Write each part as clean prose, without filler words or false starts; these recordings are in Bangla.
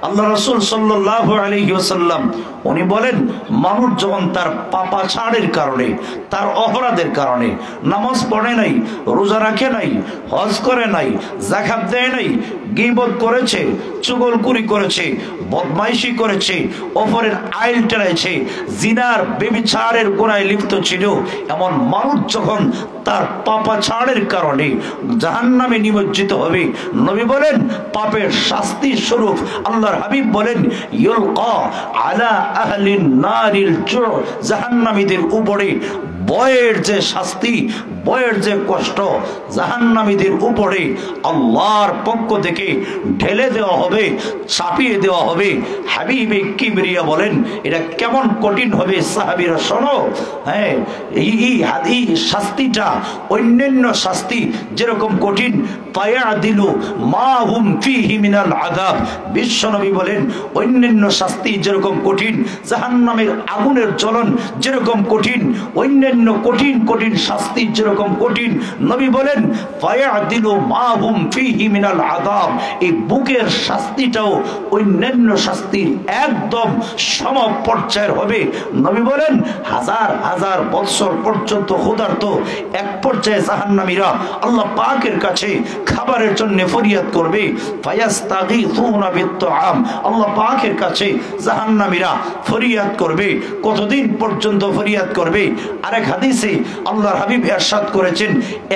আল্লাহ রাসূল সাল্লাল্লাহু আলাইহি ওয়াসাল্লাম উনি বলেন, মানুষ যখন তার পাপাচারের কারণে, তার অপরাধের কারণে নামাজ পড়ে নাই, রোজা রাখে নাই, হজ করে নাই, যাকাত দেয় নাই, গীবত করেছে, চুগলখুরি করেছে, বদমাইশি করেছে, অপরের আইল টেনেছে, জিনার ব্যভিচারের গুনাহে লিপ্ত ছিল, এমন মানুষ যখন তার পাপাচারের কারণে জাহান্নামে নিমজ্জিত হবে, নবী বলেন পাপের শাস্তি স্বরূপ আল্লাহর হাবিব বলেন ইউলকা আলা আহলিন নারিল জু, জাহান্নামীদের উপরে বয়ের যে শাস্তি, বয়ের যে কষ্ট জাহান্নামীদের উপরে আল্লাহর পক্ষ থেকে ঢেলে দেওয়া হবে, চাপিয়ে দেওয়া হবে। হাবিবে কিবরিয়া বলেন এটা কেমন কঠিন হবে সাহাবীরা শোনো। হ্যাঁ, এই শাস্তিটা অন্যান্য শাস্তি যেরকম কঠিন, ফায়াদিলু মা হুম ফিহি মিনাল আযাব, বিশ্বনবী বলেন অন্যান্য শাস্তি যেরকম কঠিন, জাহান্নামের আগুনের জ্বলন যেরকম কঠিন, অন্যান্য কঠিন কঠিন শাস্তি যেরকম কঠিন, নবী বলেন ফায়াদিলু মা হুম ফিহি মিনাল আযাব, এই বুকের শাস্তিটাও অন্যান্য শাস্তির একদম সম পর্যায়ের হবে। নবী বলেন হাজার হাজার বৎসর পর্যন্ত ক্ষুধার্ত এক পর্যায়ে জাহান্নামীরা আল্লাহ পাকের কাছে খাবারের জন্য ফরিয়াদ করবে, ফায়াস্তাগীথুনা বিত্তাআম, আল্লাহ পাকের কাছে জাহান্নামীরা ফরিয়াদ করবে। কতদিন পর্যন্ত ফরিয়াদ করবে? আরেক হাদিসে আল্লাহর হাবিব ইরশাদ করেছেন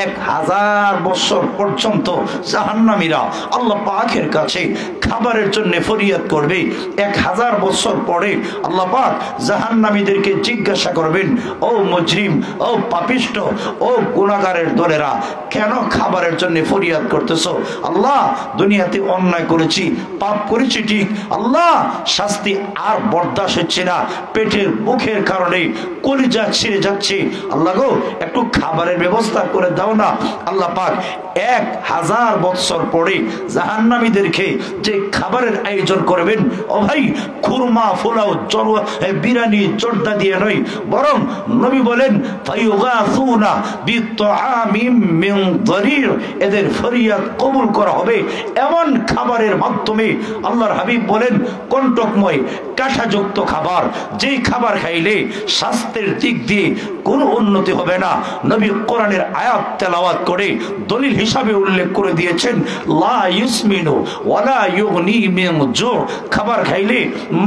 1000 বছর পর্যন্ত জাহান্নামীরা আল্লাহ পাকের কাছে খাবারের জন্য ফরিয়াদ করবে। 1000 বছর পরে আল্লাহ পাক জাহান্নামীদেরকে জিজ্ঞাসা করবেন, ও মুজরিম, ও পাপিষ্ঠ, ও গুনাহগারের দলেরা, কেন খাবারের জন্য ফরিয়াদ করতেছো? আল্লাহ দুনিয়াতে অন্যায় করেছি, পাপ করেছি ঠিক, আল্লাহ শাস্তি আর বরদাস্ত হচ্ছে না, পেটের মুখের কারণে কলিজা ছিঁড়ে যাচ্ছে, আল্লাহ গো একটু খাবারের ব্যবস্থা করে দাও না। আল্লাহ পাক 1000 বছর পরে জাহান্নামীদেরকে যে খাবারের আয়োজন করবেন, ও ভাই খুরমা ফুলাও বিরিয়ানি জর্দা দিয়ে নয়, বরং নবী বলেন ফায়ুগাসুনা বিত্তাআমিম মিন দরির, এদের ফরিয়াদ কবুল করা হবে এমন খাবারের মাধ্যমে। আল্লাহর হাবিব বলেন কণ্টকময় কাঁটাযুক্ত খাবার, যেই খাবার খাইলে স্বাস্থ্যের দিক দিয়ে কোনো উন্নতি হবে না। নবী কোরআনের আয়াত তেলাওয়াত করে দলিল হিসাবে উল্লেখ করে দিয়েছেন লা ইউসমিনু ওয়ালা ইউগনি মিন জু, খাবার খাইলে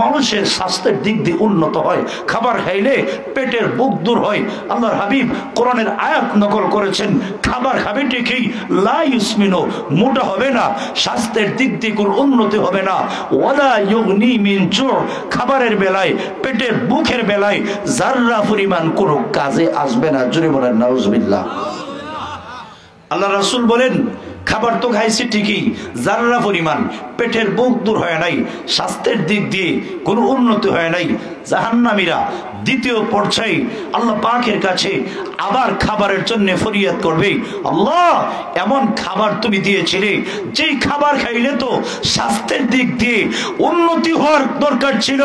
মানুষের স্বাস্থ্যের দিক দিয়ে উন্নত হয়, খাবার খাইলে পেটের বুক দূর হয়। আল্লাহর হাবিব কোরআনের আয়াত নকল করেছেন, খাবার খাবে ঠিকই, লা ইউসমিনু মোটা হবে না, স্বাস্থ্যের দিক দিয়ে কোনো উন্নতি হবে না, ওয়ালা ইউগনি মিন জু, খাবারের বেলায় পেটের বুকের বেলায় যাররা পরিমাণ কোনো কাজে আসবে না। জোরে বলেন নাউজুবিল্লাহ। আল্লাহ রাসূল বলেন খাবার তো খাইছি ঠিকই, যাররা পরিমাণ পেটের বুক দূর হয় নাই, স্বাস্থ্যের দিক দিয়ে কোনো উন্নতি হয় নাই। জাহান্নামীরা দ্বিতীয় পর্যায়ে আল্লাহ পাকের কাছে আবার খাবারের জন্য ফরিয়াদ করবে, আল্লাহ এমন খাবার তুমি দিয়েছিলে যেই খাবার খাইলে তো স্বাস্থ্যের দিক দিয়ে উন্নতি হওয়ার দরকার ছিল,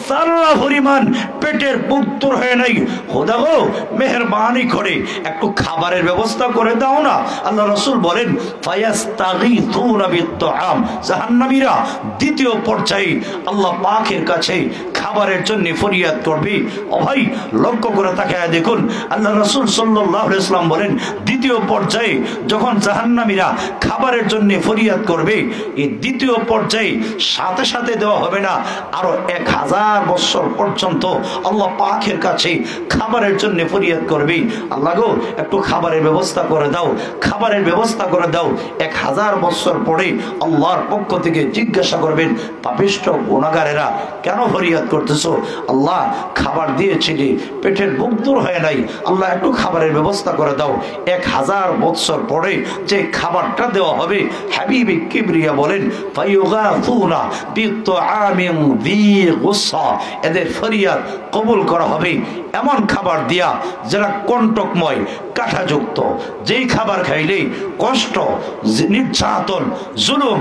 যারা পরিমাণ পেটের বুক দূর হয় নাই, খোদা গো মেহেরবানি করে একটু খাবারের ব্যবস্থা করে দাও না। আল্লাহ রাসূল বলেন ফায়াস্তাগীথুনা বিত্তাআম, জাহান্নামীরা দ্বিতীয় পর্যায়ে আল্লাহ পাকের কাছে খাবারের জন্য ফরিয়াদ করবে। ও ভাই লক্ষ্য করে তাকায় দেখুন, আল্লাহ রাসূল সাল্লাল্লাহু আলাইহি ওয়াসাল্লাম বলেন দ্বিতীয় পর্যায়ে যখন জাহান্নামীরা খাবারের জন্য ফরিয়াদ করবে, এই দ্বিতীয় পর্যায়ে সাথে সাথে দেওয়া হবে না, আরো 1000 বছর পর্যন্ত আল্লাহ পাকের কাছে খাবারের জন্য ফরিয়াদ করবে, আল্লাহ গো একটু খাবারের ব্যবস্থা করে দাও, খাবারের ব্যবস্থা করে দাও। 1000 বছর পরে আল্লাহর পক্ষ থেকে জিজ্ঞাসা করবেন, পাপিষ্ঠ গুনাহগারেরা কেন ফরিয়াদ করতেছো? আল্লাহ খাবার দিয়েছিলে, পেটের বুক দূর হয় নাই, আল্লাহ একটু খাবারের ব্যবস্থা করে দাও। 1000 বছর পরে যে খাবারটা দেওয়া হবে, হাবিবে কিবরিয়া বলেন ফায়ুগাসুনা বিত্তাআমিন যী গুসা, এদের ফরিয়াদ কবুল করা হবে এমন খাবার দিয়া যারা কণ্টকময় কাঁটাযুক্ত, যেই খাবার খাইলে কষ্ট, নির্যাতন, জুলুম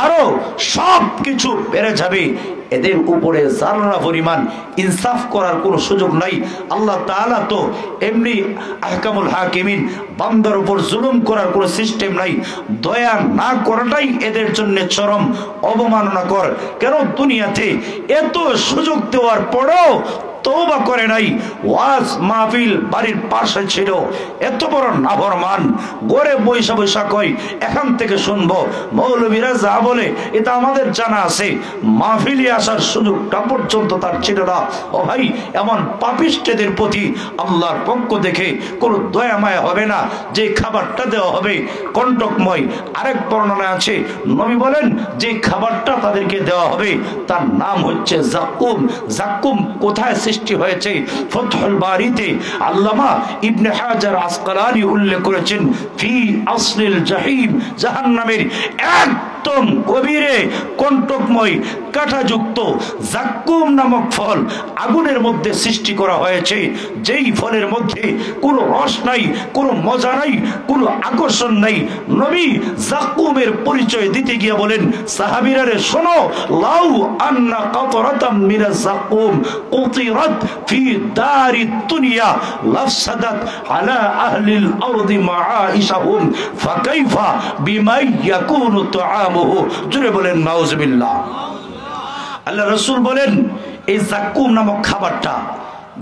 আরো সব কিছু বেড়ে যাবে। এদের উপরে যারা পরিমাণ ইনসাফ করার কোনো সুযোগ নাই। আল্লাহ তাআলা তো এমনি আহকামুল হাকিমিন, বান্দার উপর জুলুম করার কোনো সিস্টেম নাই। দয়া না করাটাই এদের জন্য চরম অবমাননাকর। কেন দুনিয়াতে এত সুযোগ দেওয়ার পরেও তওবা করে নাই। ওয়াজ মাহফিল বাড়ির পাশে ছিল, এত বড় নাফরমান, গড়ে বৈশা বৈশা কই এখান থেকে শুনবো, মৌলবীরা যা বলে এটা আমাদের জানা আছে, মাহফিলে আসার সুযোগটা পর্যন্ত তার ছিল না। ও ভাই, এমন পাপিষ্ঠদের প্রতি আল্লাহর পক্ষ দেখে কোনো দয়া মায়া হবে না যে খাবারটা দেওয়া হবে কণ্টকময়। আরেক বর্ণনা আছে, নবী বলেন যে খাবারটা তাদেরকে দেওয়া হবে তার নাম হচ্ছে জাক্কুম। জাক্কুম কোথায় সৃষ্টি হয়েছে? ফাতহুল বারীতে আল্লামা ইবনে হাজার আসকালানী উল্লেখ করেছেন, ফি আসলিল জাহিম, জাহান্নামের একদম গভীরে কণ্টকময় কাঁটাযুক্ত জাক্কুম নামক ফল আগুনের মধ্যে সৃষ্টি করা হয়েছে, যেই ফলের মধ্যে কোনো রস নাই, কোনো মজা নাই, কোনো আকর্ষণ নাই। নবী জাক্কুমের পরিচয় দিতে গিয়ে বলেন, সাহাবীরা রে শোনো, লাউ আন্না কাতরাতাম মিনাজ জাক্কুম উতিরাত ফি দারিদ দুনিয়া লাফসাদাত আলা আহলিল আরদি মাআইশাহুম ফাকাইফা বিমা ইয়াকুনু তুআমুহু। জোরে বলেন নাউজুবিল্লাহ। আল্লাহ রাসূল বলেন, এই জাক্কুম নামক খাবারটা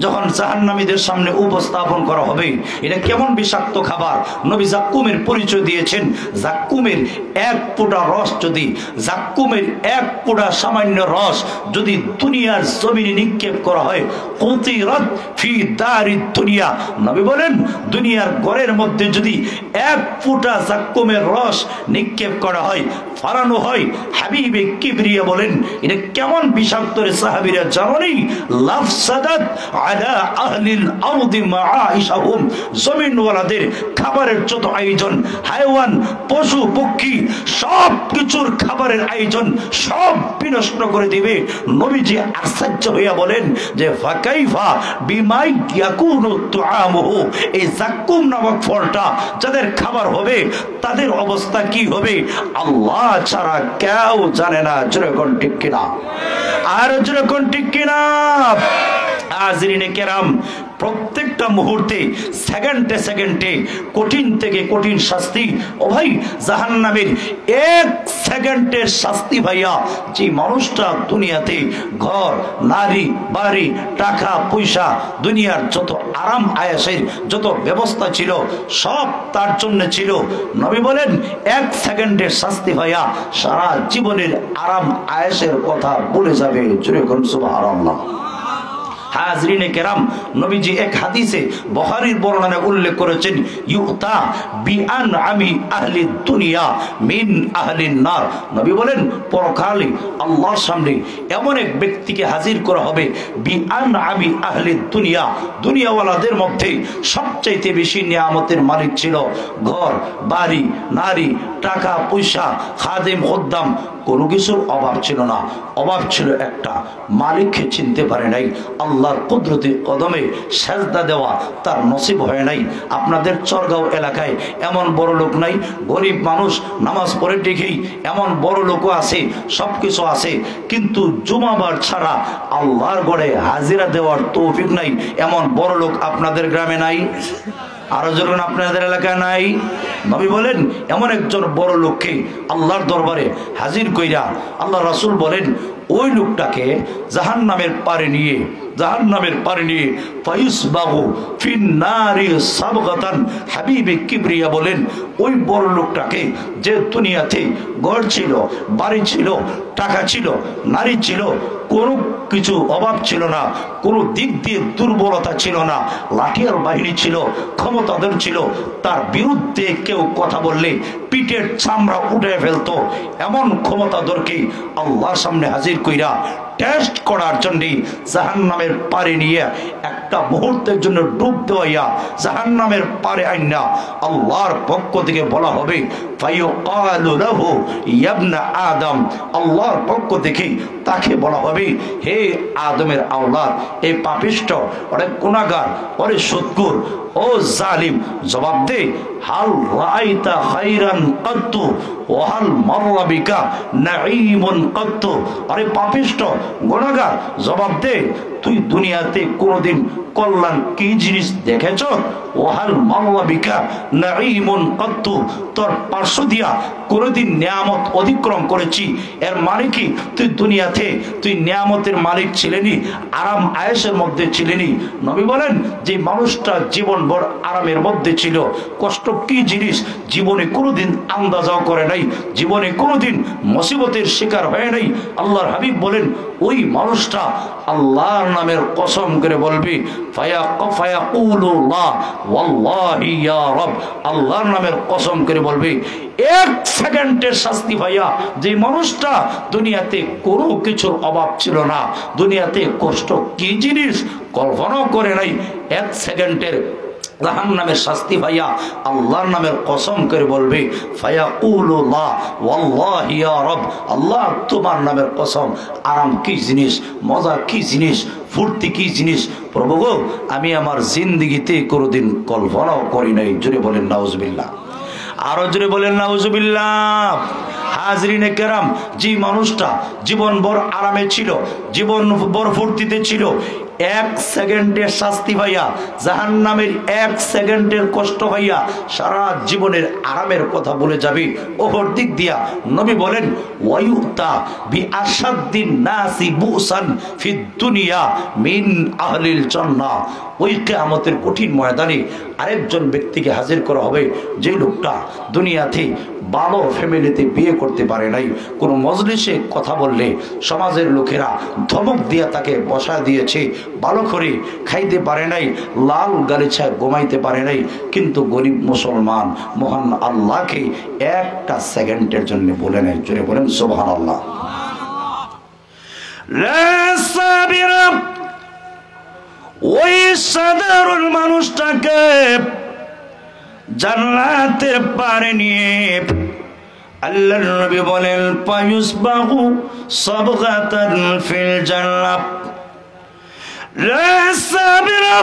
যখন জাহান্নামীদের সামনে উপস্থাপন করা হবে, এটা কেমন বিষাক্ত খাবার। নবী জাক্কুমের পরিচয় দিয়েছেন, জাক্কুমের এক ফোঁটা রস যদি, জাক্কুমের এক ফোঁটা সামান্য রস যদি দুনিয়ার জমিনে নিক্ষেপ করা হয়, কুতিরাত ফি দারিদ দুনিয়া, নবী বলেন দুনিয়ার ঘরের মধ্যে যদি এক ফোঁটা জাক্কুমের রস নিক্ষেপ করা হয়, ফারানো হয়, হাবিবে কিবরিয়া বলেন এটা কেমন বিষাক্ত রে সাহাবীরা জানেনই। লাফসাদাত আলা আহলিল আরদি মাআইশাহুম, জমিনওয়ালাদের খাবারের যত আয়োজন, হায়াওয়ান পশু পক্ষী সব কিছুর খাবারের আয়োজন সব বিনষ্ট করে দিবে। নবীজি আশ্চর্য হইয়া বলেন যে ফাকাইফা বিমা ইয়াকুনু তুআমুহু, এই জাক্কুম নামক ফলটা যাদের খাবার হবে তাদের অবস্থা কি হবে আল্লাহ ছাড়া কেউ জানে না। জোরে কোন ঠিক কিনা? আর জোরে কোন ঠিক কিনা? হাজরিনে কেরাম, প্রত্যেকটা মুহূর্তে সেকেন্ডে সেকেন্ডে কঠিন থেকে কঠিন শাস্তি। ও ভাই, জাহান্নামের এক সেকেন্ডের শাস্তি ভাইয়া, যে মানুষটা দুনিয়াতে ঘর, নারী, বাড়ি, টাকা পয়সা, দুনিয়ার যত আরাম আয়েশের যত ব্যবস্থা ছিল সব তার জন্য ছিল, নবী বলেন এক সেকেন্ডের শাস্তি ভাইয়া সারা জীবনের আরাম আয়েশের কথা বলে যাবে। জোরে কোন সুবহানাল্লাহ। হাজরিনে কেরাম, নবীজি এক হাদিসে বুখারীর বর্ণনায় উল্লেখ করেছেন, ইউতা বিআনআমি আহলি দুনিয়া মিন আহলিন নার। নবী বলেন পরকালে আল্লাহর সামনে এমন এক ব্যক্তিকে হাজির করা হবে, বিআনআমি আহলি দুনিয়া, দুনিয়াওয়ালাদের মধ্যে সবচাইতে বেশি নিয়ামতের মালিক ছিল, ঘর, বাড়ি, নারী, টাকা পয়সা, খাদেম, খদ্দাম, কোনো কিছুর অভাব ছিল না। অভাব ছিল একটা, মালিককে চিনতে পারে নাই। আল্লাহর কুদরতি কদমে সেজদা দেওয়া তার নসিব হয় নাই। আপনাদের চরগাঁও এলাকায় এমন বড় লোক নাই, গরিব মানুষ, নামাজ পড়ে ঠিকই, এমন বড় লোকও আছে, সব কিছু আছে, কিন্তু জুমাবার ছাড়া আল্লাহর গড়ে হাজিরা দেওয়ার তৌফিক নাই, এমন বড় লোক আপনাদের গ্রামে নাই? আরো যখন আপনাদের এলাকায় নাই? নবী বলেন এমন একজন বড় লোককে আল্লাহর দরবারে হাজির কইরা আল্লাহ রাসূল বলেন ওই লোকটাকে জাহান্নামের পারে নিয়ে, জাহান্নামের পারে নিয়ে ফায়ুসবাগু ফিন নারি সাবগাতান। হাবিবে কিবরিয়া বলেন ওই বড় লোকটাকে, যে দুনিয়াতে ঘর ছিল, বাড়ি ছিল, টাকা ছিল, নারী ছিল, কোনো কিছু অভাব ছিল না, কোনো দিক দিয়ে দুর্বলতা ছিল না, লাঠিয়ার বাহিনী ছিল, ক্ষমতাধর ছিল, তার বিরুদ্ধে কেউ কথা বললে পিঠের চামড়া উঠে ফেলতো, এমন ক্ষমতাধরকে আল্লাহর সামনে হাজির কইরা টেস্ট করার জন্য জাহান্নামের পারে নিয়ে একটা মুহূর্তের জন্য ডুব দেওয়াইয়া জাহান্নামের পারে আইনা আল্লাহর পক্ষ থেকে বলা হবে ফায়ুকালু লাহু ইয়া ইবনা আদম, আল্লাহর পক্ষ থেকে তাকে বলা হবে হে আদমের আওলাদ, এই পাপিষ্ঠ, ওরে গুনাহগার, ওরে সুদখোর, ও জালিম, জবাব দে হাল রাআইতা খাইরান কাত্তু ওয়া হাল মাররা বিকা নাঈমুন কাত্তু। আরে পাপিষ্ঠ গুনাহগার, জবাব দে, তুই দুনিয়াতে কোনোদিন কল্যাণ কি জিনিস দেখেছ? ওয়াহাল মাররা বিকা নাঈমুন কাত্তু, তোর পার্শ্ব দিয়া কোনোদিন নিয়ামত অতিক্রম করেছি, এর মানে কি তুই দুনিয়াতে তুই নিয়ামতের মালিক ছিলেনি, আরাম আয়েশের মধ্যে ছিলেনি? নবী বলেন যে মানুষটা জীবনভর আরামের মধ্যে ছিল, কষ্ট কি জিনিস জীবনে কোনোদিন আন্দাজাও করে নাই, জীবনে কোনোদিন মুসিবতের শিকার হয় নাই। আল্লাহর হাবিব বলেন ওই মানুষটা আল্লাহর নামের কসম করে বলবে ফায়াকুলুল্লাহ ওয়াল্লাহি ইয়া রব, আল্লাহর নামের কসম করে বলবে, এক সেকেন্ডের শাস্তি ভাইয়া, যে মানুষটা দুনিয়াতে কোনো কিছুর অভাব ছিল না, দুনিয়াতে কষ্ট কি জিনিস কল্পনাও করে নাই, এক সেকেন্ডের জাহান্নামের শাস্তি ভাইয়া আল্লাহর নামের কসম করে বলবে ফায়াকুলুল্লাহ ওয়াল্লাহি ইয়া রব, আল্লাহ তোমার নামের কসম, আরাম কি জিনিস, মজা কি জিনিস, ফুর্তি কি জিনিস প্রভু গো, আমি আমার জিন্দেগিতে কোনোদিন কল্পনাও করি নাই। জোরে বলেন নাউজুবিল্লাহ, আরো জোরে বলেন নাউজুবিল্লাহ। হাজরিনে কেরাম, যে মানুষটা জীবনভর আরামে ছিল, জীবনভর ফুর্তিতে ছিল, এক সেকেন্ডের শাস্তি ভাইয়া, জাহান্নামের এক সেকেন্ডের কষ্ট ভাইয়া সারা জীবনের আরামের কথা বলে যাবে। ওপর দিক দিয়া নবী বলেন ওয়ায়ুতা বি আসাদ্দিন নাসি বুসান ফিদ দুনিয়া মিন আহলিল জান্নাহ। ওই কিয়ামতের কঠিন ময়দানে আরেকজন ব্যক্তিকে হাজির করা হবে, যে লোকটা দুনিয়াতে ভালো ফ্যামিলিতে বিয়ে করতে পারে নাই, কোনো মজলিসে কথা বললে সমাজের লোকেরা ধমক দিয়ে তাকে বসা দিয়েছে, ভালো করে খাইতে পারে নাই, লাল গালিচায় ঘুমাইতে পারে নাই, কিন্তু গরিব মুসলমান মহান আল্লাহকে একটা সেকেন্ডের জন্য বলে নেয়। জোরে বলেন সুবহানাল্লাহ। ওই সাধারণ মানুষটাকে জান্নাতের পারে নিয়ে আল্লাহর নবী বলেন পায়ুসবাহু সাবগাতান ফিল জান্নাহ। লা সাবিরা,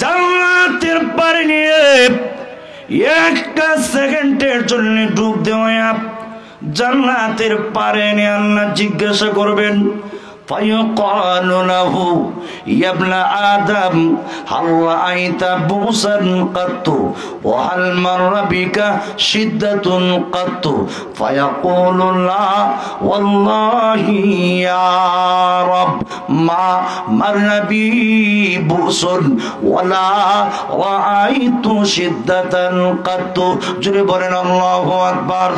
জান্নাতের পারে নিয়ে একটা সেকেন্ডের জন্য ডুব দেওয়া, জান্নাতের পারে নিয়ে আল্লাহ জিজ্ঞাসা করবেন فيقال له يا ابن آدم هل رأيت بؤسا قط وهل مر بك شدة قط فيقول لا والله يا رب ما مر بي بؤس ولا رأيت شدة قط। জোরে বলেন আল্লাহু আকবার।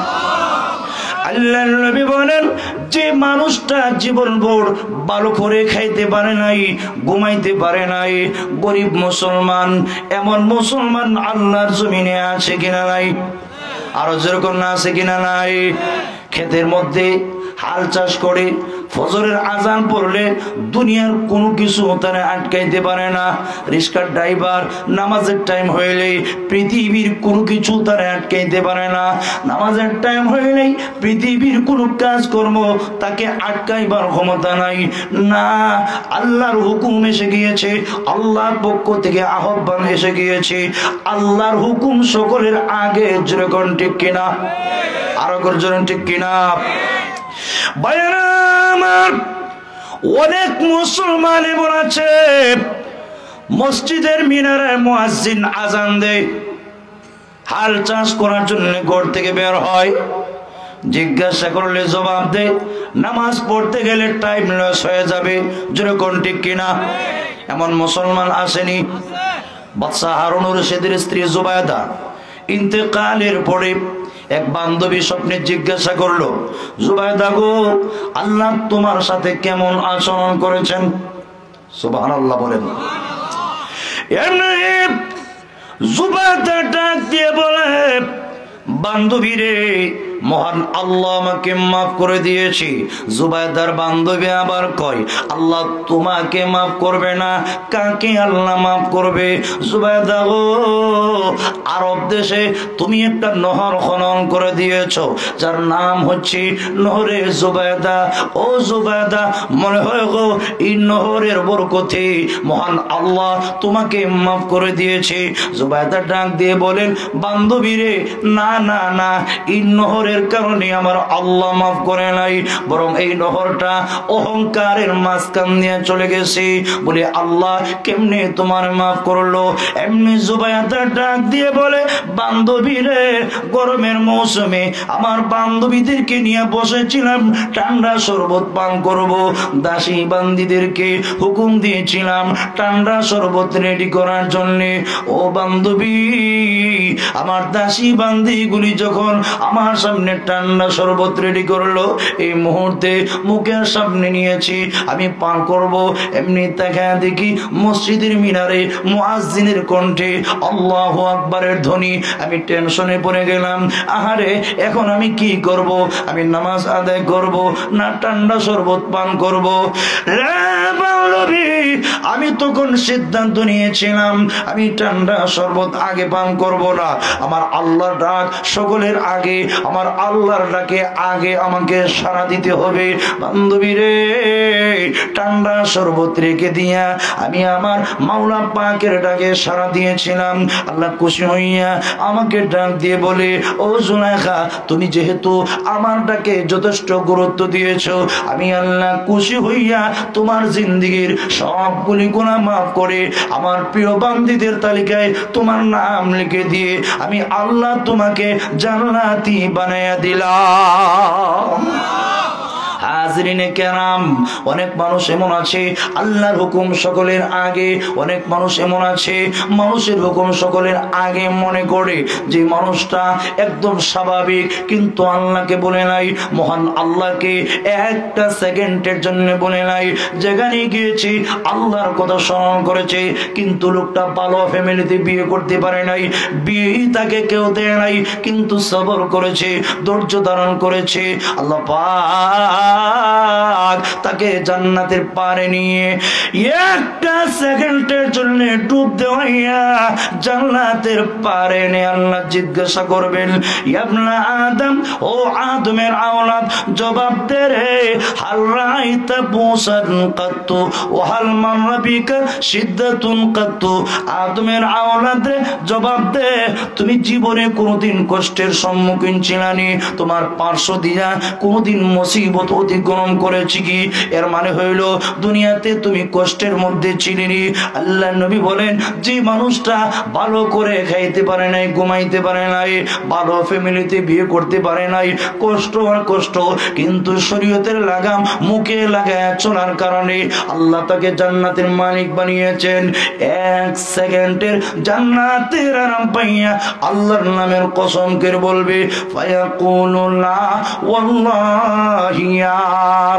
আল্লাহর নবী বলেন যে মানুষটা জীবনভর ভালো করে খাইতে পারে নাই, ঘুমাইতে পারে নাই, গরিব মুসলমান, এমন মুসলমান আল্লাহর জমিনে আছে কিনা নাই? আরো যেরকম না আছে কিনা নাই? ক্ষেতের মধ্যে হাল চাষ করে ফজরের আজান পড়লে দুনিয়ার কোনো কিছু তারা আটকাইতে পারে না। রিক্সার ড্রাইভার নামাজের টাইম হইলেই পৃথিবীর কোনো কিছু তারা আটকাইতে পারে না। নামাজের টাইম হইলেই পৃথিবীর কোনো কাজকর্ম তাকে আটকাইবার ক্ষমতা নাই। না, আল্লাহর হুকুম এসে গিয়েছে, আল্লাহর পক্ষ থেকে আহ্বান এসে গিয়েছে, আল্লাহর হুকুম সকলের আগে। যেরকম ঠিক কিনা? আরো করছেন ঠিক কিনা? ভাইয়েরা আমার, অনেক মুসলমান এমন আছে মসজিদের মিনারে মুয়াজ্জিন আজান দেয়, হাল চাষ করার জন্য ঘর থেকে বের হয়, জিজ্ঞাসা করলে জবাব দেয় নামাজ পড়তে গেলে টাইম লস হয়ে যাবে। যেরকম ঠিক কিনা? এমন মুসলমান আসেনি? বাদশা হারুন রশিদের স্ত্রী জুবায়দা ইন্তেকালের পরে এক বান্ধবী স্বপ্নে জিজ্ঞাসা করলো, জুবায়দা গো, আল্লাহ তোমার সাথে কেমন আচরণ করেছেন? সুবহানাল্লাহ বলেন। জুবায়দা ডাক দিয়ে বলে, বান্ধবী রে, মহান আল্লাহ আমাকে মাফ করে দিয়েছি। জুবাইদার বান্ধবী আবার কয়, আল্লাহ তোমাকে মাফ করবে না, কাকে আল্লাহ মাফ করবে? জুবাইদা গো, আরব দেশে তুমি একটা নহর খনন করে দিয়েছো, যার নাম হচ্ছে নহরে জুবাইদা। ও জুবাইদা, মনে হয় গো এই নহরের বরকতে মহান আল্লাহ তোমাকে মাফ করে দিয়েছে। জুবাইদা ডাক দিয়ে বলেন, বান্ধবী রে, না না না, এই নহরের কারণে আমার আল্লাহ মাফ করে নাই, বরং এই নহরটা অহংকারের মাঝখান দিয়ে চলে গেছে বলে আল্লাহ কেমনে তোমার মাফ করলো? এমনি জুবাইদা ডাক দিয়ে বলে, বান্ধবী রে, গরমের মৌসুমে আমার বান্ধবীদেরকে নিয়ে বসেছিলাম ঠান্ডা শরবত পান করব, দাসী বান্দিদেরকে হুকুম দিয়েছিলাম ঠান্ডা শরবত রেডি করার জন্য। ও বান্ধবী, আমার দাসী বান্দিগুলি যখন আমার সামনে ঠান্ডা শরবত রেডি করলো, এই মুহূর্তে মুখের সামনে নিয়েছি, আমি পান করব, এমনি দেখা দেখি মসজিদের মিনারে মুয়াজ্জিনের কণ্ঠে আল্লাহু আকবারের ধ্বনি। আমি টেনশনে পড়ে গেলাম, আহারে এখন আমি কি করব? আমি নামাজ আদায় করব না ঠান্ডা শরবত পান করব? আমি তখন সিদ্ধান্ত নিয়েছিলাম আমি ঠান্ডা শরবত আগে পান করব না, আমার আল্লাহর ডাক সকলের আগে, আমার আল্লাহর ডাকে আগে আমাকে সাড়া দিতে হবে। বান্ধবী রে, ঠান্ডা শরবত রেখে দিয়া আমি আমার মাওলা পাকের ডাকে সাড়া দিয়েছিলাম। আল্লাহ খুশি হইয়া আমাকে ডাক দিয়ে বলে, ও জুলাইখা, তুমি যেহেতু আমার ডাকে যথেষ্ট গুরুত্ব দিয়েছো, আমি আল্লাহ খুশি হইয়া তোমার জিন্দেগীর সবগুলি গুনাহ মাফ করে আমার প্রিয় বান্দীদের তালিকায় তোমার নাম লিখে দিয়ে আমি আল্লাহ তোমাকে জান্নাতি বানায়া দিলাম। হাজরিনে কেরাম, অনেক মানুষ এমন আছে আল্লাহর হুকুম সকলের আগে, অনেক মানুষ এমন আছে মানুষের হুকুম সকলের আগে মনে করে যে মানুষটা একদম স্বাভাবিক, কিন্তু আল্লাহকে বলে নাই, মহান আল্লাহকে একটা সেকেন্ডের জন্য বলে নাই। যেখানে গিয়েছি আল্লাহর কথা স্মরণ করেছে, কিন্তু লোকটা ভালো ফ্যামিলিতে বিয়ে করতে পারে নাই, বিয়ে তাকে কেউ দেয় নাই, কিন্তু সবর করেছে, ধৈর্য ধারণ করেছে। আল্লাহ পাক তাকে জান্নাতের পারে নিয়ে একটা সেকেন্ডের জন্য ডুব দেওয়াইয়া জান্নাতের পারে নিয়ে আল্লাহ জিজ্ঞাসা করবেন, ইবনা আদম, ও আদমের আওলাদ, জবাব দে রে, হাল রাইতা বুসান কাত্তু ও হাল মাররা বিকা শিদ্দাতুন কাত্তু। আদমের আওলাদ রে, জবাব দে, তুমি জীবনে কোনোদিন কষ্টের সম্মুখীন ছিলানি? তোমার পার্শ্ব দিয়া কোনোদিন মুসিবত অতিক্রম করেছি কি? এর মানে হইল দুনিয়াতে তুমি কষ্টের মধ্যে ছিলেনি। আল্লাহ নবী বলেন, যে মানুষটা ভালো করে খাইতে পারে নাই, ঘুমাইতে পারে নাই, ভালো ফ্যামিলিতে বিয়ে করতে পারে নাই, কষ্ট আর কষ্ট, কিন্তু শরীয়তের লাগাম মুখে লাগায় চলার কারণে আল্লাহ তাকে জান্নাতের মালিক বানিয়েছেন। এক সেকেন্ডের জান্নাতের আরাম পাইয়া আল্লাহর নামের কসম করে বলবে, ফায়াকুলু লা ওয়াল্লাহি ইয়া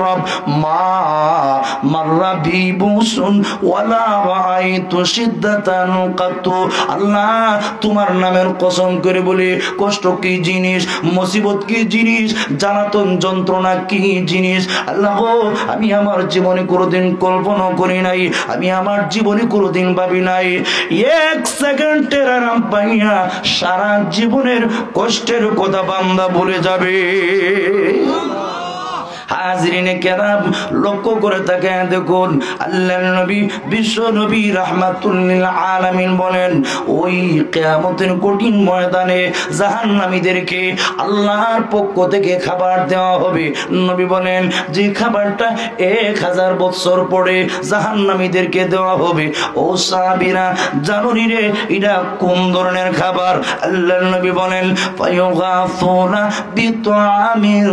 রাব মা মাররা বি বুসুন ওয়ালা রাআইতু শিদ্দাতান কাতু। আল্লাহ তোমার নামের কসম করে বলে, কষ্ট কি জিনিস, মুসিবত কি জিনিস, জ্বালাতন যন্ত্রণা কি জিনিস, আল্লাহ আমি আমার জীবনে কোনোদিন কল্পনা করি নাই, আমি আমার জীবনে কোনোদিন ভাবি নাই। এক সেকেন্ডের আরাম পাইয়া সারা জীবনের কষ্টের কথা বান্দা ভুলে যাবে। হাজরিনে কেরাম, লক্ষ্য করে তাকে দেখুন, আল্লাহর নবী বিশ্ব নবী রাহমাতুল লিল আলামিন বলেন, ওই কিয়ামতের কঠিন ময়দানে জাহান্নামীদেরকে আল্লাহর পক্ষ থেকে খাবার দেওয়া হবে। নবী বলেন, যে খাবারটা 1000 বছর পরে জাহান্নামীদেরকে দেওয়া হবে। ও সাহাবীরা, জানো নি রে এটা কোন ধরনের খাবার? আল্লাহর নবী বলেন, ফায়ুগাফুনা বিতুআমিন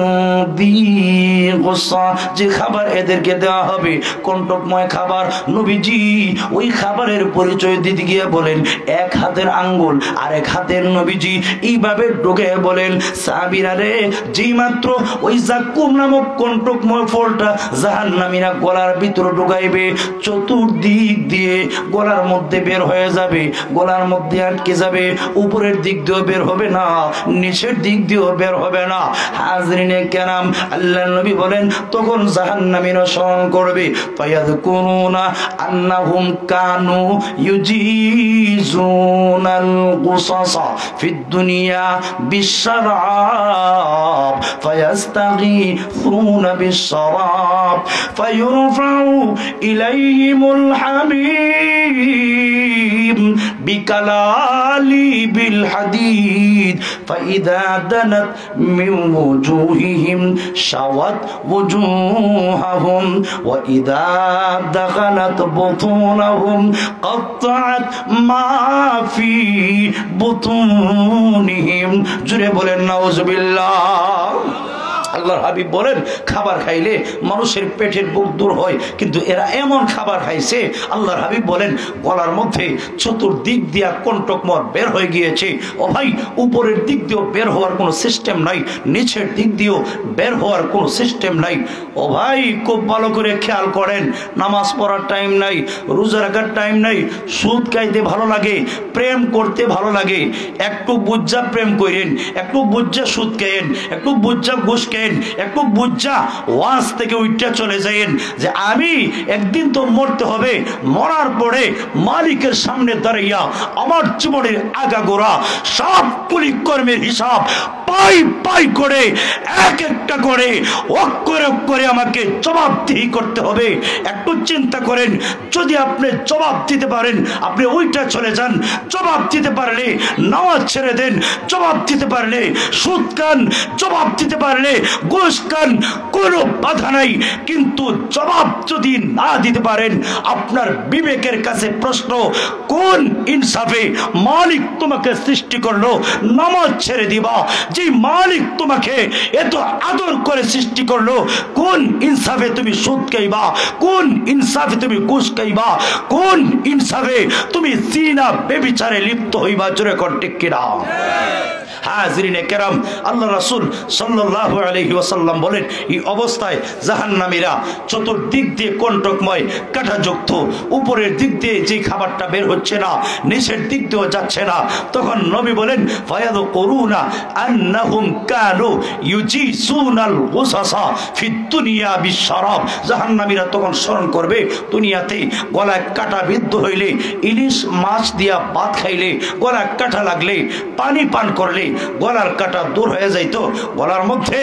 গুসা, যে খাবার এদেরকে দেওয়া হবে কণ্টকময় খাবার, নবীজি ওই খাবারের পরিচয় দিতে গিয়ে বলেন এক হাতের আঙ্গুল আরেক হাতের নবীজি এইভাবে ঢোকে বলেন সাহাবীরা রে, যেই মাত্র ওই জাক্কুম নামক কণ্টকময় ফলটা জাহান্নামীরা গলার ভিতরে ঢুকাইবে, চতুর্দিক দিয়ে গলার মধ্যে বের হয়ে যাবে, গলার মধ্যে আটকে যাবে, উপরের দিক দিয়েও বের হবে না, নিচের দিক দিয়েও বের হবে না। হাজরিনে কেরাম, আল্লাহর নবী বলেন তখন জাহান্নামীরা স্মরণ করবে ফায়াযকুরুনা আন্নাহুম কানু ইউজিজুনাল গুসাসা ফিদ দুনিয়া বিশরাব ফায়াস্তাগীথুনা বিশরাব ফায়ুরফাউ ইলাইহিমুল হামিম বিকালালি বিল হাদিদ ফাইদা দানাত মিন ওজুহিহিম শাওয়াত ওজুহাহুম ওয়া ইদা দাখালাত বুতুনাহুম قطعت ما في بطونهم জুড়ে বলেন নাউজুবিল্লাহ। আল্লাহর হাবিব বলেন খাবার খাইলে মানুষের পেটের বুক দূর হয়, কিন্তু এরা এমন খাবার খাইছে আল্লাহর হাবিব বলেন গলার মধ্যে চতুর্দিক দিয়া কণ্টকময় বের হয়ে গিয়েছে। ও ভাই, উপরের দিক দিয়েও বের হওয়ার কোনো সিস্টেম নাই, নিচের দিক দিয়েও বের হওয়ার কোনো সিস্টেম নাই। ও ভাই, খুব ভালো করে খেয়াল করেন, নামাজ পড়ার টাইম নাই, রোজা রাখার টাইম নাই, সুদ খাইতে ভালো লাগে, প্রেম করতে ভালো লাগে, একটু বুজ্জা প্রেম করেন, একটু বুজ্জা সুদ খাইেন, একটু বুজ্জা ঘুষ খাইেন, একটু বুঝা ওয়াজ থেকে উঠে চলে যাইেন যে আমি একদিন তো মরতে হবে, মরার পরে মালিকের সামনে দাঁড়াইয়া আমার জীবনের আগাগোড়া সব কর্মের হিসাব পাই পাই করে এক একটা করে অক্ষরে অক্ষরে আমাকে জবাবদিহি করতে হবে। একটু চিন্তা করেন, যদি আপনি জবাব দিতে পারেন আপনি ওইটা চলে যান, জবাব দিতে পারলে নামাজ ছেড়ে দেন, জবাব দিতে পারলে সুদ খান, জবাব দিতে পারলে ঘুষ খান, কোনো বাধা নাই। কিন্তু জবাব যদি না দিতে পারেন, আপনার বিবেকের কাছে প্রশ্ন, কোন ইনসাফে মালিক তোমাকে সৃষ্টি করলো নামাজ ছেড়ে দিবা? যে মালিক তোমাকে এত আদর করে সৃষ্টি করলো, কোন ইনসাফে তুমি সুদ খাইবা? কোন ইনসাফে তুমি ঘুষ খাইবা? কোন ইনসাফে তুমি জিনা ব্যভিচারে লিপ্ত হইবা? জোরে কোন ঠিক কিনা? হাজরিনে কেরাম, আল্লাহ রাসূল সাল্লাল্লাহু আলাইহি ওয়াসাল্লাম বলেন এই অবস্থায় জাহান্নামীরা চতুর্দিক দিয়ে কণ্টকময় কাঁটাযুক্ত, উপরের দিক দিয়ে যে খাবারটা বের হচ্ছে না, নিচের দিক দিয়েও যাচ্ছে না, তখন নবী বলেন ফায়াযকুরুনা আন্নাহুম কানু ইউজিসুনাল গুসাসা ফিদ দুনিয়া বিশরাব। জাহান্নামীরা তখন স্মরণ করবে দুনিয়াতে গলায় কাঁটা বিদ্ধ হইলে, ইলিশ মাছ দিয়া ভাত খাইলে, গলায় কাঁটা লাগলে, পানি পান করলে গলার কাঁটা দূর হয়ে যাইতো, গলার মধ্যে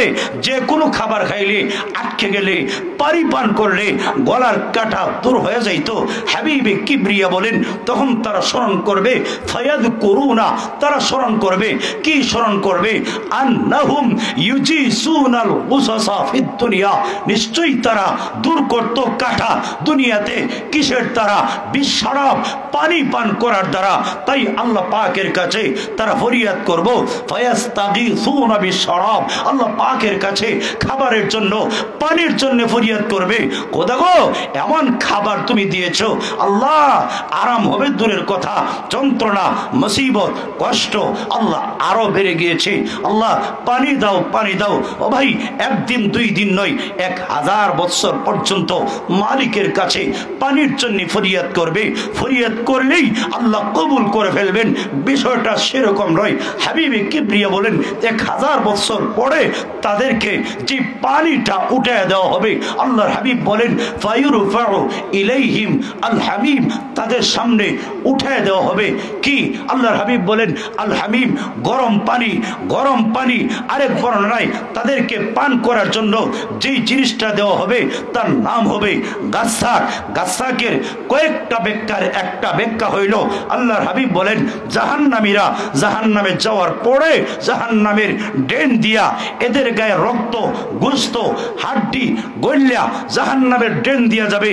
যে কোনো খাবার খাইলে আটকে গেলে, পানি পান করলে গলার কাঁটা দূর হয়ে যাইতো। হাবিবে কিবরিয়া বলেন তখন তারা স্মরণ করবে ফায়াযকুরুনা, তারা স্মরণ করবে, কি স্মরণ করবে? আন্নাহুম ইউজিসুনাল গুসাসা ফিদ দুনিয়া, নিশ্চয়ই তারা দূর করত কাঁটা দুনিয়াতে, কিসের দ্বারা? বিশরাব, পানি পান করার দ্বারা। তাই আল্লাহ পাকের কাছে তারা ফরিয়াদ করব ফায়াস্তাগীথুনা বিশরাব, আল্লাহ পাকের কাছে খাবারের জন্য, পানির জন্য ফরিয়াদ করবে। খোদা গো, এমন খাবার তুমি দিয়েছো আল্লাহ, আরাম হবে দূরের কথা, যন্ত্রণা, মুসিবত, কষ্ট আল্লাহ আরো বেড়ে গিয়েছে, আল্লাহ পানি দাও, পানি দাও। ও ভাই, একদিন দুই দিন নয়, 1000 বছর পর্যন্ত মালিকের কাছে পানির জন্য ফরিয়াদ করবে। ফরিয়াদ করলেই আল্লাহ কবুল করে ফেলবেন, বিষয়টা সেরকম নয়। হাবিবে কিবরিয়া বলেন 1000 বছর পরে তাদেরকে যে পানিটা উঠে দেওয়া হবে, আল্লাহর হাবিব বলেন ফায়ুরফাউ ইলাইহিম আল হামিম, তাদের সামনে উঠে দেওয়া হবে কি? আল্লাহর হাবিব বলেন আল হামিম, গরম পানি। গরম পানি আরেক বর্ণনায় তাদেরকে পান করার জন্য যেই জিনিসটা দেওয়া হবে তার নাম হবে গাসসাক। গাসসাকের কয়েকটা ব্যাখ্যার একটা ব্যাখ্যা হইল, আল্লাহর হাবিব বলেন জাহান্নামীরা জাহান্নামে যাওয়ার পড়ে জাহান্নামের ড্রেন দিয়া এদের গায়ে রক্ত গোশত হাড্ডি গলিয়া জাহান্নামের ড্রেন দিয়া যাবে।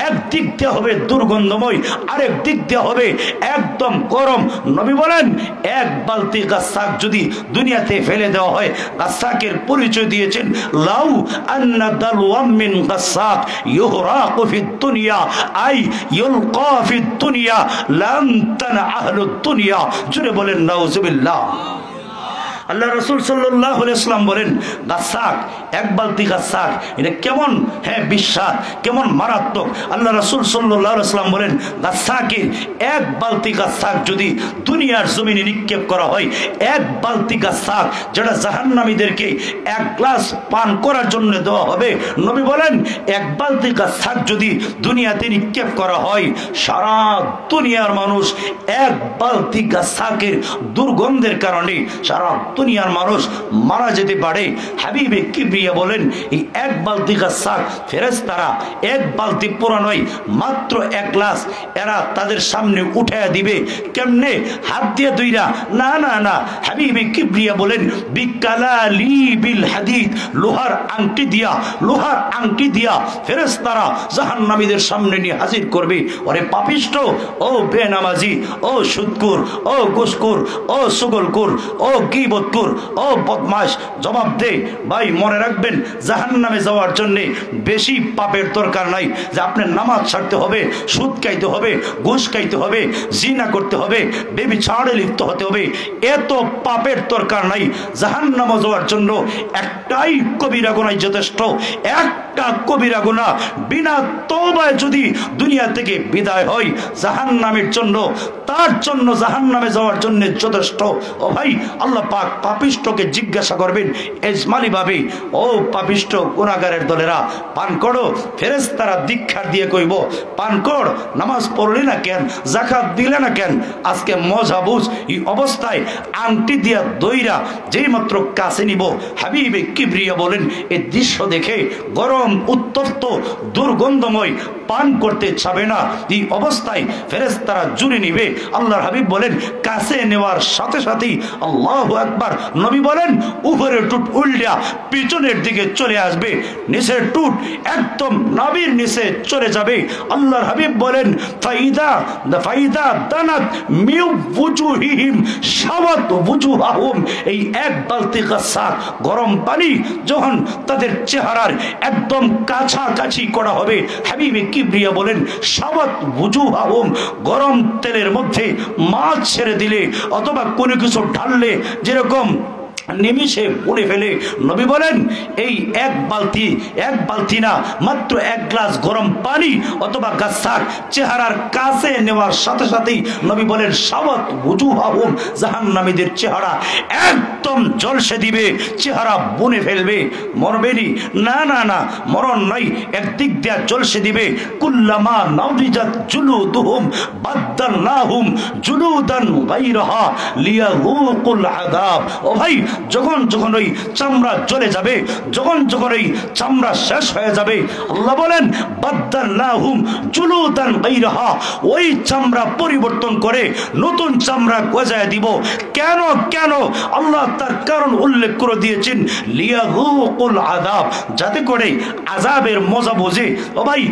একদিক দিয়ে হবে দুর্গন্ধময়, আরেক দিক দিয়ে হবে একদম গরম। নবী বলেন এক বালতি গাছাক যদি দুনিয়াতে ফেলে দেওয়া হয়, গাছাকের পরিচয় দিয়েছেন লাউ আন্না দালওয়াম মিন গাছাক ইউহরাকু ফিদ দুনিয়া আই ইউলকা ফিদ দুনিয়া লাম তানা আহলুদ দুনিয়া। জুড়ে বলেন নাউজুবিল্লাহ। আল্লাহ রাসূল সাল্লাল্লাহু আলাইহি ওয়াসাল্লাম বলেন গাছাক, এক বালতি গাছাক, এটা কেমন বিশ্বাস, কেমন মারাত্মক। আল্লাহ রাসূল সাল্লাল্লাহু আলাইহি ওয়াসাল্লাম বলেন গাছাকের এক বালতি গাছাক যদি দুনিয়ার জমিনে নিক্ষেপ করা হয়, এক বালতি গাছাক যেটা জাহান্নামীদেরকে এক গ্লাস পান করার জন্য দেওয়া হবে, নবী বলেন এক বালতি গাছাক যদি দুনিয়াতে নিক্ষেপ করা হয়, সারা দুনিয়ার মানুষ এক বালতি গাছাকের দুর্গন্ধের কারণে সারা দুনিয়ার মানুষ মারা যেতে পারে। হাবিবে কিবরিয়া বলেন এই এক বালতি গাছাক ফেরেশতারা এক বালতি পুরা নয়, মাত্র এক গ্লাস এরা তাদের সামনে উঠায়া দিবে। কেমনে? হাত দিয়ে দুইরা না না না, হাবিবে কিবরিয়া বলেন বিকালালি বিল হাদিদ, লোহার আংটি দিয়া, লোহার আংটি দিয়া ফেরেশতারা জাহান্নামীদের সামনে নিয়ে হাজির করবে। ওরে পাপিষ্ঠ, ও বেনামাজি, ও সুদকুর, ও ঘুষখোর, ও সুগলখোর, ও গীবতখোর, ও বদমাশ, জবাব দে। ভাই মনে রাখবেন জাহান্নামে যাওয়ার জন্য বেশি পাপের দরকার নাই যে আপনার নামাজ ছাড়তে হবে, সুদ খাইতে হবে, ঘুষ খাইতে হবে, জিনা করতে হবে, ব্যভিচারে লিপ্ত হতে হবে। এত পাপের দরকার নাই। জাহান্নামে যাওয়ার জন্য একটাই কবিরা গুনাহ যথেষ্ট। একটা কবিরা গুনাহ বিনা তওবায় যদি দুনিয়া থেকে বিদায় হয় জাহান্নামের জন্য, তার জন্য জাহান্নামে যাওয়ার জন্য যথেষ্ট। ও ভাই, আল্লাহ পাক পাপিষ্ঠকে জিজ্ঞাসা করবেন এজমালি ভাবে, ও পাপিষ্ঠ গুনাহগারের দলেরা পান করো। ফেরেশতারা দীক্ষা দিয়ে কইব পান কর, নামাজ পড়লি না কেন, যাকাত দিলে না কেন? আজকে মজা বুঝ। এই অবস্থায় আংটি দিয়া দইরা যেই মাত্র কাছে নিব, হাবিবে কিবরিয়া বলেন এই দৃশ্য দেখে গরম উত্তপ্ত দুর্গন্ধময় পান করতে চাবে না। এই অবস্থায় ফেরেশতারা জুড়ে নিবে। আল্লাহর হাবিব বলেন কাছে নেওয়ার সাথে সাথেই আল্লাহু আকবার, নবী বলেন উপরের টুট উল্টা পিছনের দিকে চলে আসবে, নিচের টুট একদম নাভির নিচে চলে যাবে। আল্লাহর হাবিব বলেন ফাইদা দানাত মিউ বুজুহিহিম শাওয়াত বুজুহাহুম, এই এক বালতি গাছাক গরম পানি যখন তাদের চেহারার একদম কাছাকাছি করা হবে, হাবিবে কিবরিয়া বলেন শাওয়াত বুজুহাহুম, গরম তেলের মধ্যে মাছ ছেড়ে দিলে অথবা কোনো কিছু ঢাললে যেরকম নিমিষে পুড়ে ফেলে, নবী বলেন এই এক বালতি না, মাত্র এক গ্লাস গরম পানি অথবা গাছাক চেহারার কাছে নেওয়ার সাথে সাথেই নবী বলেন শাওয়াত বুজুহাহুম, জাহান্নামীদের চেহারা একদম ঝলসে দিবে, চেহারা বুনে ফেলবে। মরবেনি? না না না, মরণ নাই, একদিক দিয়ে ঝলসে দিবে। কুল্লামা নাউরিজাত জুলুদুহুম বাদদালনাহুম জুলুদান গায়রাহা লিয়াযুকুল আযাব। ও ভাই, যখন যখন ওই চামড়া জ্বলে যাবে, যখন যখন ওই চামড়া শেষ হয়ে যাবে, আল্লাহ বলেন বাদদালনাহুম জুলুদান গায়রাহা, ওই চামড়া পরিবর্তন করে নতুন চামড়া গজায় দিব। কেন কেন? আল্লাহ তার কারণ উল্লেখ করে দিয়েছেন লিয়াযুকুল আযাব, যাতে করে আযাবের মজা বোঝে। ও ভাই,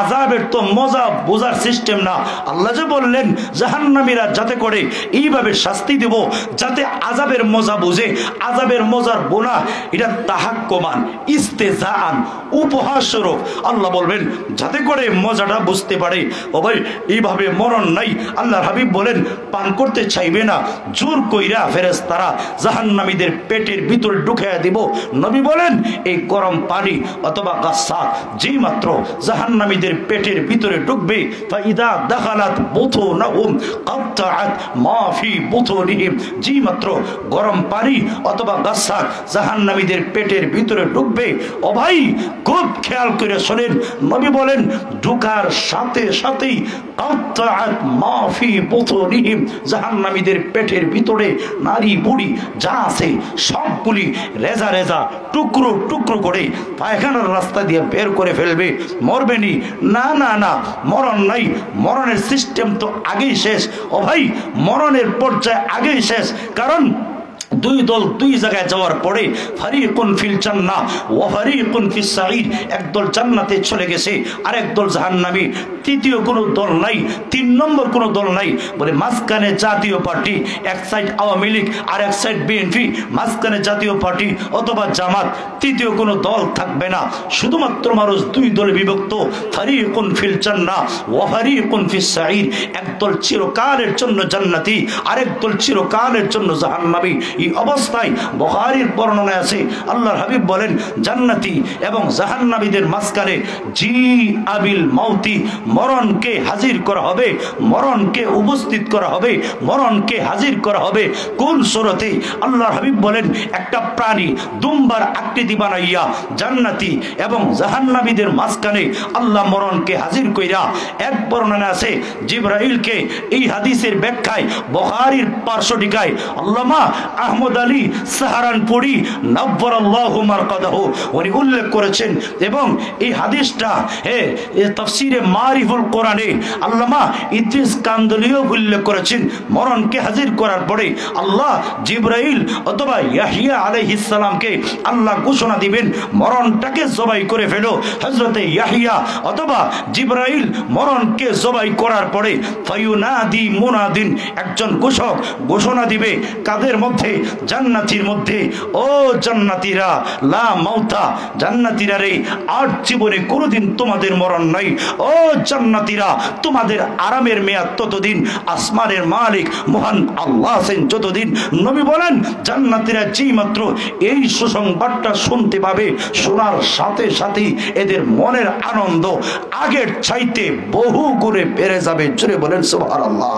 আযাবের তো মজা বোঝার সিস্টেম না। আল্লাহ যে বললেন জাহান্নামীরা যাতে করে এইভাবে শাস্তি দেব যাতে আযাবের মজা বোঝে। আযাবের মজার বোনা এটা তাহাক্কুমান ইস্তেজাআন, উপহাস স্বরূপ আল্লাহ বলবেন যাতে করে মজাটা বুঝতে পারে। ও ভাই, এইভাবে মরণ নাই। আল্লাহর হাবিব বলেন পান করতে চাইবে না, জোর কইরা ফেরেশতারা জাহান্নামীদের পেটের ভিতরে ঢুকাইয়া দিব। নবী বলেন এই গরম পানি অথবা গাছাক যেই মাত্র জাহান্নামীদের পেটের ভিতরে ঢুকবে, ফাইদা দাখালাত বুতুনাহুম কাত্তাআত মা ফি বুতুনিহিম, যেই মাত্র গরম পানি অথবা গাছাক জাহান্নামীদের পেটের ভিতরে ঢুকবে, ও ভাই খুব খেয়াল করে শোনেন, নবী বলেন ঢুকার সাথে সাথেই কাত্তাআত মা ফি বুতুনিহিম, জাহান্নামীদের পেটের ভিতরে নারী বুড়ি যা আছে সবগুলি রেজা রেজা টুকরো টুকরো করে পায়খানার রাস্তা দিয়ে বের করে ফেলবে। মরবেনি? না না না, মরণ নাই। মরণের সিস্টেম তো আগেই শেষ। ও ভাই, মরণের পর্যায়ে আগেই শেষ। কারণ দুই দল দুই জায়গায় যাওয়ার পরে ফারিকুন ফিল জান্নাহ ওয়া ফারিকুন ফিস সাঈর, একদল জান্নাতে চলে গেছে আর একদল জাহান্নামী। তৃতীয় কোনো দল নাই, 3 নম্বর কোনো দল নাই। বলে মাঝখানে জাতীয় পার্টি, এক সাইড আওয়ামী লীগ আর এক সাইড বিএনপি, মাঝখানে জাতীয় পার্টি অথবা জামাত, তৃতীয় কোনো দল থাকবে না। শুধুমাত্র মানুষ দুই দলে বিভক্ত, ফারিকুন ফিল জান্নাহ ওয়া ফারিকুন ফিস সাঈর। একদল চিরকালের জন্য জান্নাতি, আরেক দল চিরকালের জন্য জাহান্নামী। এই অবস্থায় বুখারীর বর্ণনায় আছে আল্লাহর হাবিব বলেন জান্নাতি এবং জাহান্নামীদের মাঝখানে জি আবিল মাউতি, মরণকে হাজির করা হবে, মরণকে উপস্থিত করা হবে, মরণকে হাজির করা হবে। কোন সূরতে? আল্লাহর হাবিব বলেন একটা প্রাণী দুম্বার আকৃতি বানাইয়া জান্নাতি এবং জাহান্নামীদের মাঝখানে আল্লাহ মরণকে হাজির কইরা। এক বর্ণনা আছে জিবরাইলকে এই হাদিসের ব্যাখ্যায় বুখারীর পার্শ্বটিকায় আল্লামা আহমদ আলী সাহারানপুরি নব্বরাল্লাহু মারকাদাহু উনি উল্লেখ করেছেন। এবং এই হাদিসটা তাফসীরে মারিফুল কোরআনে আল্লামা ইদ্রিস কান্দলিও উল্লেখ করেছেন। মরণকে হাজির করার পরে আল্লাহ জিবরাইল অথবা ইয়াহিয়া আলাইহিস সালামকে আল্লাহ ঘোষণা দিবেন মরণটাকে জবাই করে ফেলো। হযরতে ইয়াহিয়া অথবা জিবরাইল মরণকে জবাই করার পরে ফায়ুনাদি মুনাদিন, একজন ঘোষক ঘোষণা দিবে কাদের মধ্যে? জান্নাতীর মধ্যে। ও জান্নাতীরা লা মাউতা, জান্নাতীরা রে আর জীবনে কোনোদিন তোমাদের মরণ নাই। ও জান্নাতীরা তোমাদের আরামের মেয়াদ ততদিন আসমানের মালিক মহান আল্লাহ আছেন যতদিন। নবী বলেন জান্নাতীরা যেই মাত্র এই সুসংবাদটা শুনতে পাবে, শোনার সাথে সাথেই এদের মনের আনন্দ আগের চাইতে বহু গুণে বেড়ে যাবে। জোরে বলেন সুবহানাল্লাহ।